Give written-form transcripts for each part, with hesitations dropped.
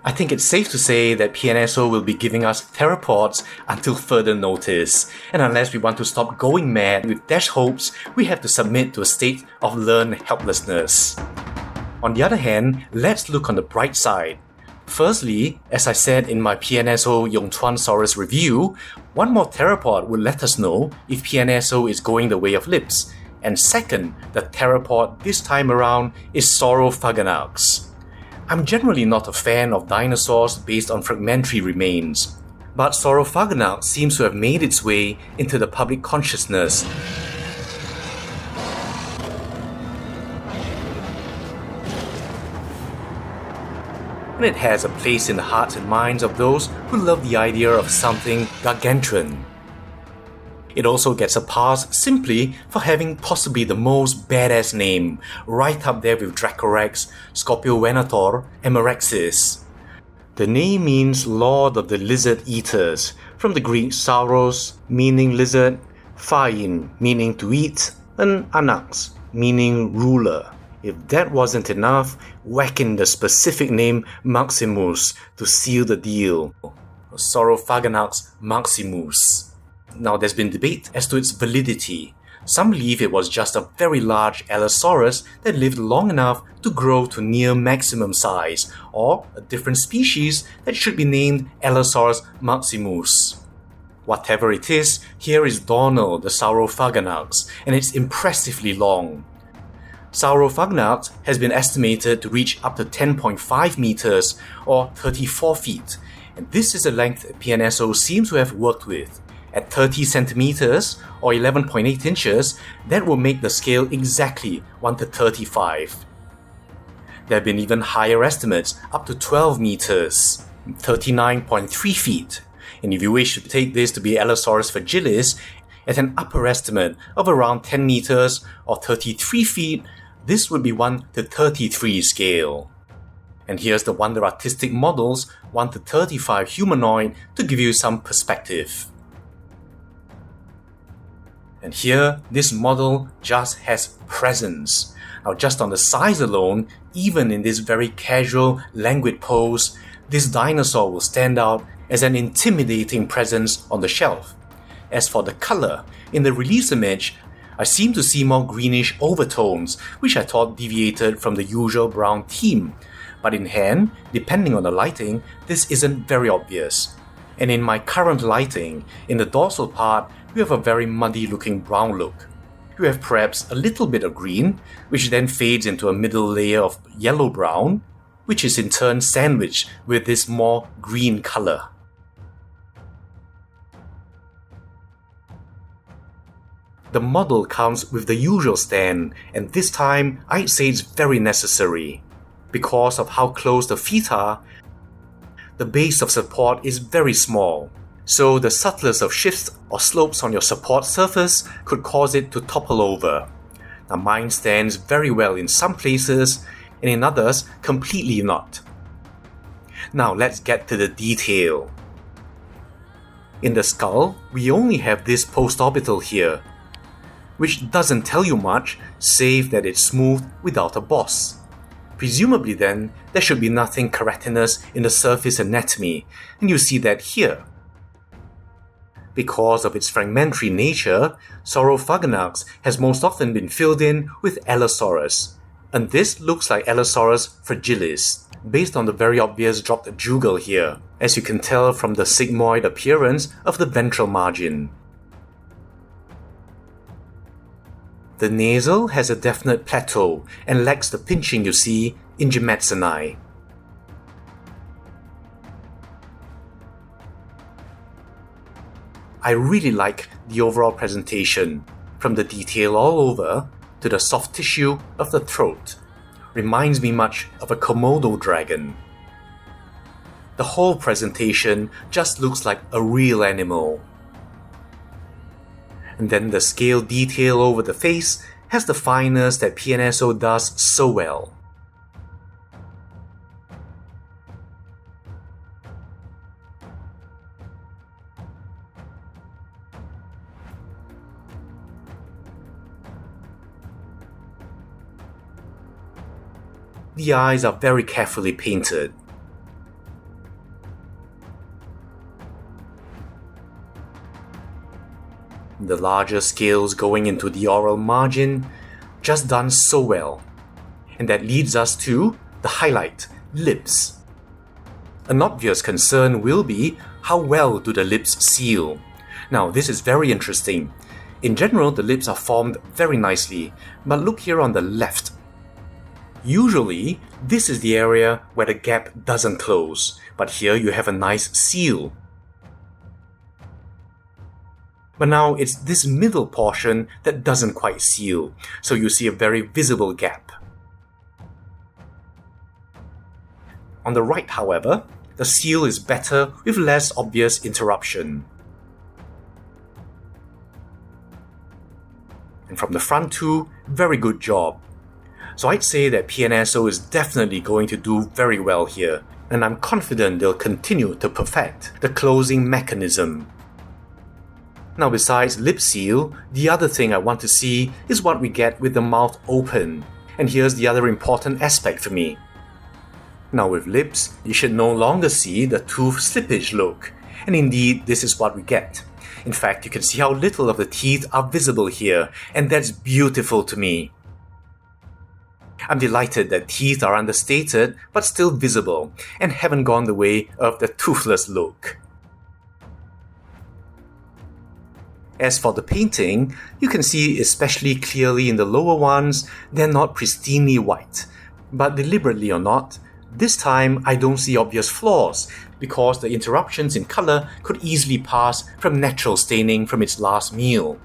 I think it's safe to say that PNSO will be giving us theropods until further notice, and unless we want to stop going mad with dash hopes, we have to submit to a state of learned helplessness. On the other hand, let's look on the bright side. Firstly, as I said in my PNSO Yongchuansaurus review, one more theropod will let us know if PNSO is going the way of lips, and second, the theropod this time around is Saurophaganax. I'm generally not a fan of dinosaurs based on fragmentary remains, but Saurophaganax seems to have made its way into the public consciousness. And it has a place in the hearts and minds of those who love the idea of something gargantuan. It also gets a pass simply for having possibly the most badass name, right up there with Dracorex, Scorpiovenator, and Merexis. The name means Lord of the Lizard Eaters, from the Greek Sauros, meaning lizard, Phain, meaning to eat, and Anax, meaning ruler. If that wasn't enough, whack in the specific name Maximus to seal the deal. Saurophaganax Maximus. Now there's been debate as to its validity. Some believe it was just a very large Allosaurus that lived long enough to grow to near maximum size, or a different species that should be named Allosaurus maximus. Whatever it is, here is Donald the Saurophaganax, and it's impressively long. Saurophaganax has been estimated to reach up to 10.5 meters or 34 feet, and this is the length that PNSO seems to have worked with. At 30 centimeters or 11.8 inches, that will make the scale exactly 1:35. There have been even higher estimates, up to 12 meters, 39.3 feet. And if you wish to take this to be Allosaurus fragilis, at an upper estimate of around 10 meters or 33 feet, this would be 1:33 scale. And here's the Wonder Artistic Models 1:35 humanoid to give you some perspective. And here, this model just has presence. Now just on the size alone, even in this very casual, languid pose, this dinosaur will stand out as an intimidating presence on the shelf. As for the color, in the release image, I seem to see more greenish overtones, which I thought deviated from the usual brown theme. But in hand, depending on the lighting, this isn't very obvious. And in my current lighting, in the dorsal part, we have a very muddy looking brown look. We have perhaps a little bit of green, which then fades into a middle layer of yellow-brown, which is in turn sandwiched with this more green color. The model comes with the usual stand, and this time I'd say it's very necessary. Because of how close the feet are, the base of support is very small, so the subtlest of shifts or slopes on your support surface could cause it to topple over. Now mine stands very well in some places, and in others completely not. Now let's get to the detail. In the skull, we only have this postorbital here, which doesn't tell you much, save that it's smooth without a boss. Presumably then, there should be nothing keratinous in the surface anatomy, and you see that here. Because of its fragmentary nature, Saurophaganax has most often been filled in with Allosaurus, and this looks like Allosaurus fragilis, based on the very obvious dropped jugal here, as you can tell from the sigmoid appearance of the ventral margin. The nasal has a definite plateau and lacks the pinching you see in Gematsani. I really like the overall presentation, from the detail all over to the soft tissue of the throat. Reminds me much of a Komodo dragon. The whole presentation just looks like a real animal. And then the scale detail over the face has the fineness that PNSO does so well. The eyes are very carefully painted. the larger scales going into the oral margin, just done so well. And that leads us to the highlight, lips. An obvious concern will be, how well do the lips seal? Now, this is very interesting. In general, the lips are formed very nicely, but look here on the left. Usually, this is the area where the gap doesn't close, but here you have a nice seal. But now it's this middle portion that doesn't quite seal, so you see a very visible gap. On the right, however, the seal is better with less obvious interruption. And from the front too, very good job. So I'd say that PNSO is definitely going to do very well here, and I'm confident they'll continue to perfect the closing mechanism. Now, besides lip seal, the other thing I want to see is what we get with the mouth open. And here's the other important aspect for me. Now, with lips, you should no longer see the tooth slippage look, and indeed this is what we get. In fact, you can see how little of the teeth are visible here, and that's beautiful to me. I'm delighted that teeth are understated but still visible, and haven't gone the way of the toothless look. As for the painting, you can see especially clearly in the lower ones, they're not pristinely white. But deliberately or not, this time I don't see obvious flaws, because the interruptions in color could easily pass from natural staining from its last meal.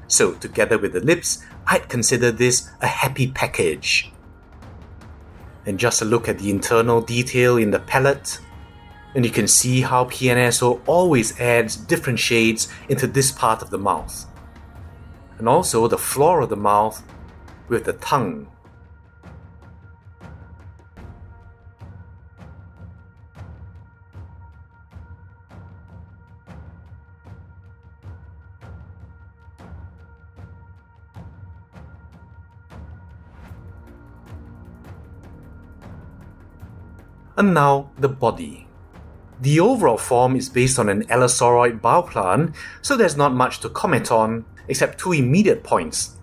So together with the lips, I'd consider this a happy package. And just a look at the internal detail in the palate, and you can see how PNSO always adds different shades into this part of the mouth. And also the floor of the mouth with the tongue. And now the body. The overall form is based on an Allosauroid bioplan, so there's not much to comment on, except two immediate points.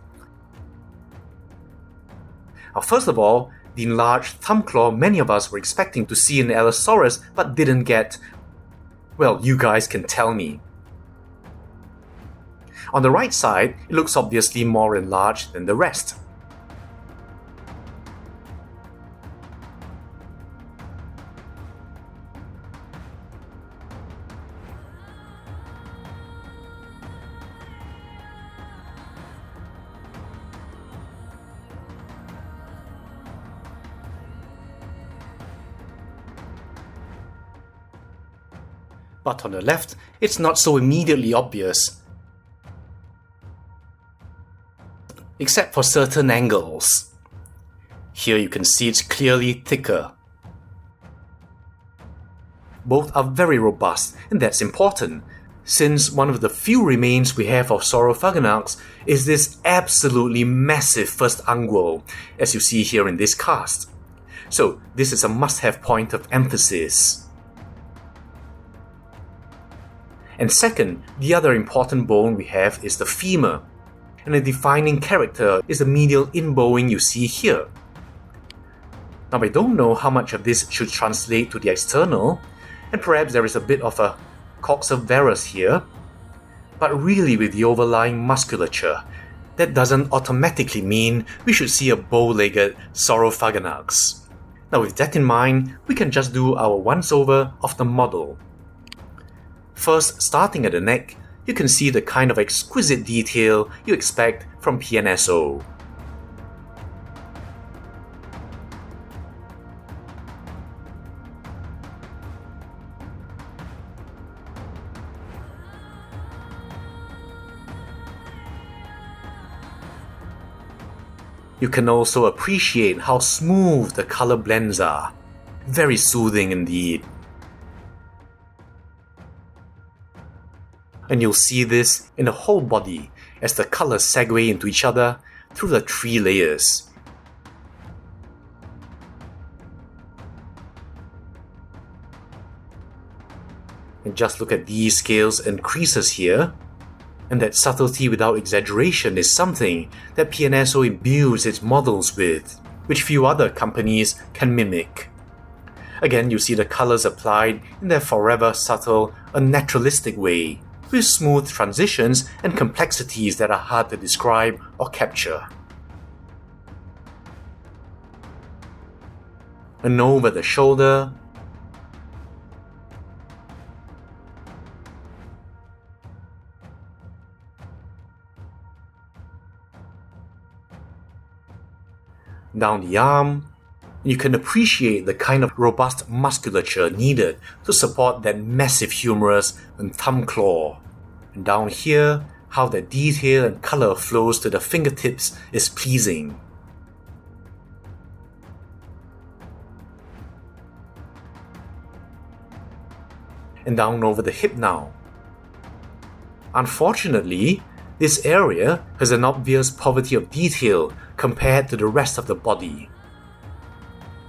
Now, first of all, the enlarged thumb claw many of us were expecting to see in Allosaurus but didn't get. Well, you guys can tell me. On the right side, it looks obviously more enlarged than the rest. But on the left, it's not so immediately obvious, except for certain angles. Here you can see it's clearly thicker. Both are very robust, and that's important, since one of the few remains we have of Saurophaganax is this absolutely massive first ungual, as you see here in this cast. So this is a must-have point of emphasis. And second, the other important bone we have is the femur, and a defining character is the medial inbowing you see here. Now I don't know how much of this should translate to the external, and perhaps there is a bit of a coxaverus here, but really with the overlying musculature, that doesn't automatically mean we should see a bow-legged Saurophaganax. Now with that in mind, we can just do our once-over of the model. First, starting at the neck, you can see the kind of exquisite detail you expect from PNSO. You can also appreciate how smooth the color blends are. Very soothing indeed. And you'll see this in the whole body as the colors segue into each other through the 3 layers. And just look at these scales and creases here. And that subtlety without exaggeration is something that PNSO imbues its models with, which few other companies can mimic. Again, you see the colors applied in their forever subtle, unnaturalistic way, with smooth transitions and complexities that are hard to describe or capture. And over the shoulder, down the arm, you can appreciate the kind of robust musculature needed to support that massive humerus and thumb claw. And down here, how the detail and color flows to the fingertips is pleasing. And down over the hip now. Unfortunately, this area has an obvious poverty of detail compared to the rest of the body.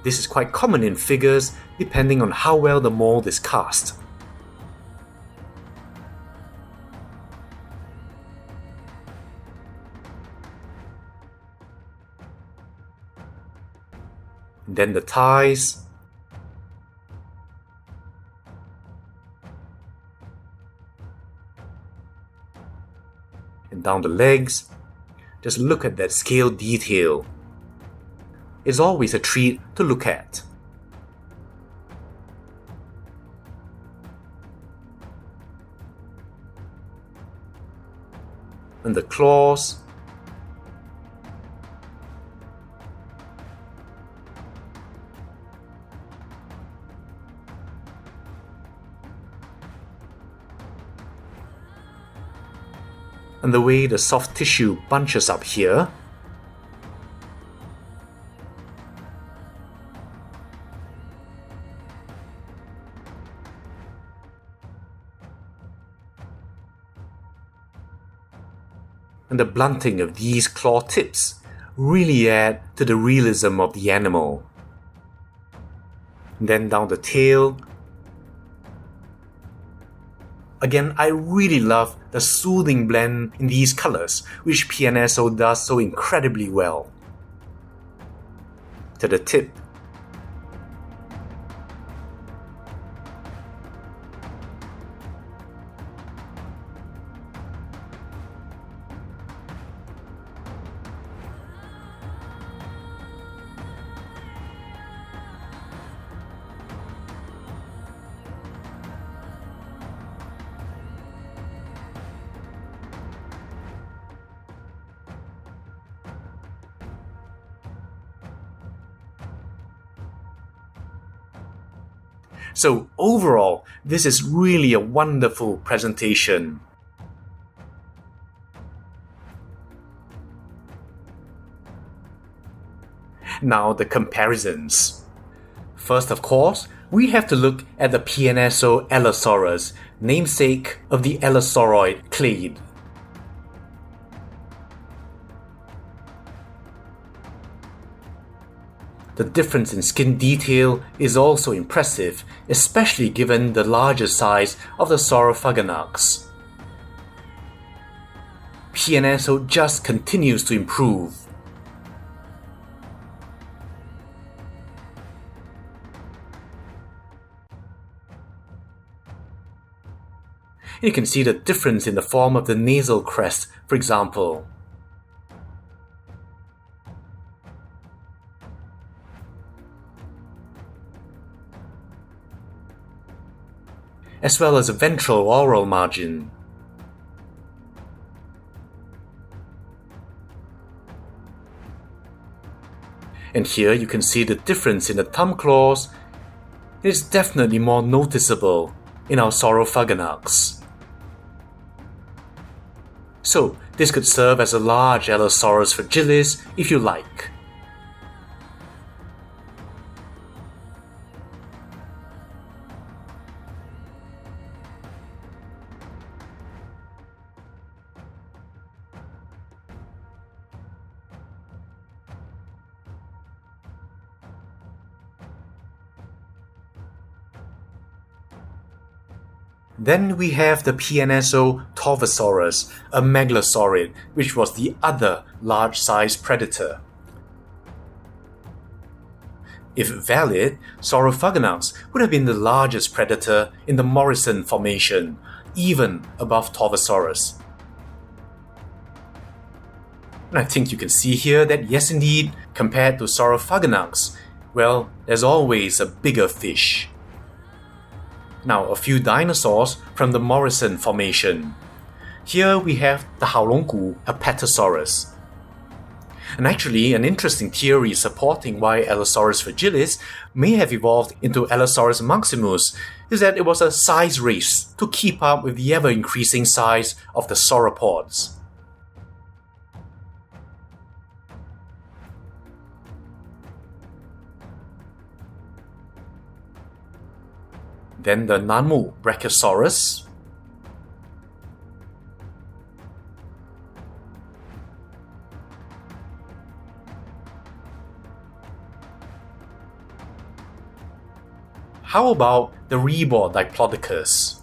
This is quite common in figures depending on how well the mold is cast. Then the thighs. And down the legs. Just look at that scale detail. It's always a treat to look at. And the claws. And the way the soft tissue bunches up here. And the blunting of these claw tips really add to the realism of the animal. And then down the tail. Again, I really love the soothing blend in these colors, which PNSO does so incredibly well. To the tip. So overall, this is really a wonderful presentation. Now the comparisons. First, of course, we have to look at the PNSO Allosaurus, namesake of the Allosauroid clade. The difference in skin detail is also impressive, especially given the larger size of the Saurophaganax. PNSO just continues to improve. You can see the difference in the form of the nasal crest, for example. As well as a ventral oral margin. And here you can see the difference in the thumb claws. It is definitely more noticeable in our Saurophaganax. So this could serve as a large Allosaurus fragilis if you like. Then we have the PNSO Torvosaurus, a megalosaurid, which was the other large-sized predator. If valid, Saurophaganax would have been the largest predator in the Morrison Formation, even above Torvosaurus. And I think you can see here that yes indeed, compared to Saurophaganax, well, there's always a bigger fish. Now a few dinosaurs from the Morrison Formation. Here we have the Haolonggu Apatosaurus. And actually, an interesting theory supporting why Allosaurus fragilis may have evolved into Allosaurus maximus is that it was a size race to keep up with the ever-increasing size of the sauropods. Then the Nanmu Brachiosaurus. How about the Rebor Diplodocus?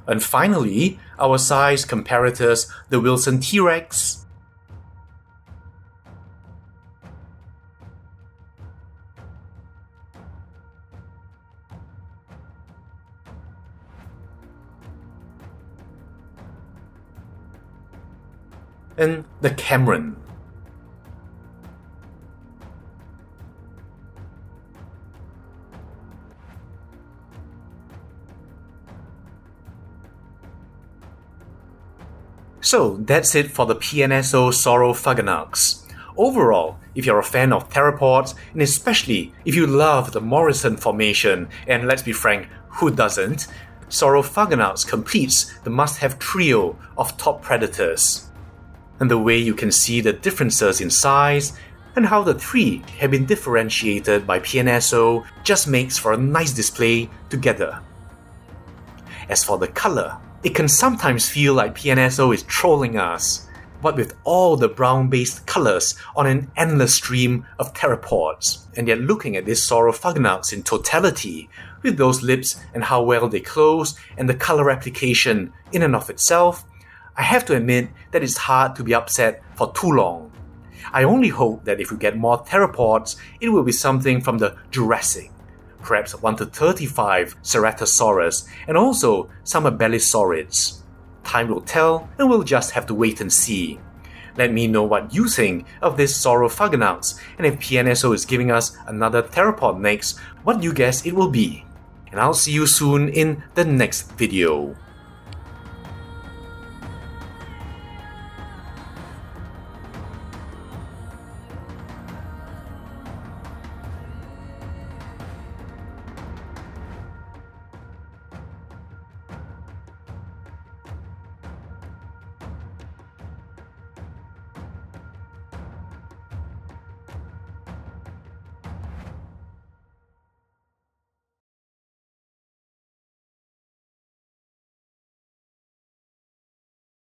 And finally, our size comparators, the Wilson T-Rex, and the Cameron. So that's it for the PNSO Saurophaganax. Overall, if you're a fan of theropods, and especially if you love the Morrison Formation, and let's be frank, who doesn't, Saurophaganax completes the must-have trio of top predators. And the way you can see the differences in size and how the three have been differentiated by PNSO just makes for a nice display together. As for the color, it can sometimes feel like PNSO is trolling us, but with all the brown-based colors on an endless stream of theropods, and yet looking at this Saurophaganax in totality, with those lips and how well they close and the color application in and of itself, I have to admit that it's hard to be upset for too long. I only hope that if we get more theropods, it will be something from the Jurassic, perhaps 1 to 35 Ceratosaurus, and also some Abelisaurids. Time will tell, and we'll just have to wait and see. Let me know what you think of this Saurophaganax, and if PNSO is giving us another theropod next, what you guess it will be. And I'll see you soon in the next video.